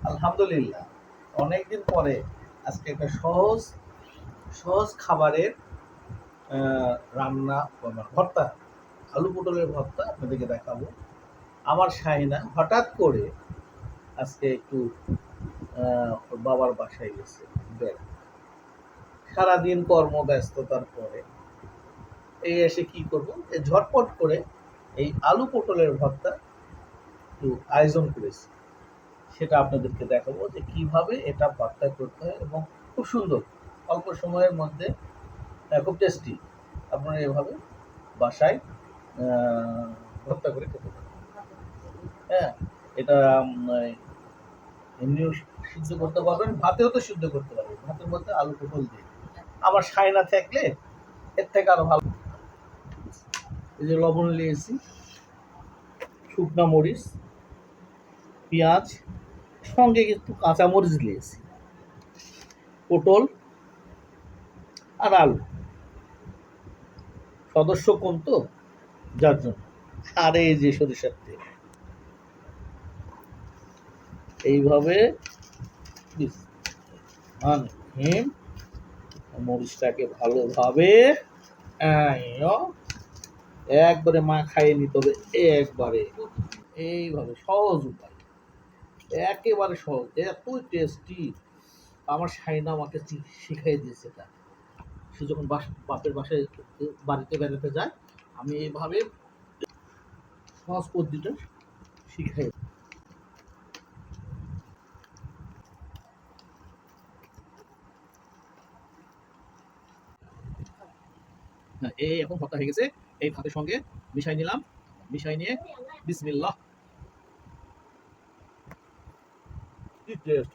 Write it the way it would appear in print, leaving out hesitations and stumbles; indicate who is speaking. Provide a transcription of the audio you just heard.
Speaker 1: আলহামদুলিল্লাহ, অনেকদিন পরে আজকে একটা সহজ সহজ খাবারের রান্না ভর্তা, আলু পটলের ভর্তা আপনাদেরকে দেখাবো। আমার শাহিনা হঠাৎ করে আজকে একটু ওর বাবার বাসায় গেছে বেড়াতে। সারাদিন কর্মব্যস্ততার পরে এই এসে কি করব, ঝটপট করে এই আলু পটলের ভর্তা একটু আয়োজন করেছি। সেটা আপনাদেরকে দেখাবো যে কিভাবে এটা ভর্তা করতে হয় এবং খুব সুন্দর, অল্প সময়ের মধ্যে খুব টেস্টি। আপনারা এভাবে বাসায় ভর্তা করে খেতে পারেন। হ্যাঁ, এটা এমনিও সিদ্ধ করতে পারবেন, ভাতেও তো সিদ্ধ করতে পারবেন, ভাতের মধ্যে আলু পটল দিয়ে। আমার সায়না থাকলে এর থেকে আরো ভালো। এই যে লবণ নিয়েছি, শুকনা মরিচ, পেঁয়াজ, সঙ্গে কিন্তু কাঁচা মরিচ নিয়েছি, পটল আর আলু। সদস্য কম তো, যার জন্য। আর এই যে সরিষার তেল, এইভাবে মরিচটাকে ভালোভাবে একবারে মাখাইয়ে নিতে হবে। একবারে এইভাবে সহজ উপায়, একেবারে সহজ, এত টেস্টি। আমার শাইনা আমাকে শিখাই দিয়েছে এটা। সে যখন বাপের বাসায় বাড়িতে বেড়াতে যায়, আমি এইভাবে সহজ পদ্ধতিটা শিখাই। এই এখন ভর্তা হয়ে গেছে, এই ভাতের সঙ্গে মিশাই নিলাম। মিশাই নিয়ে বিসমিল্লাহ, কি টেস্ট!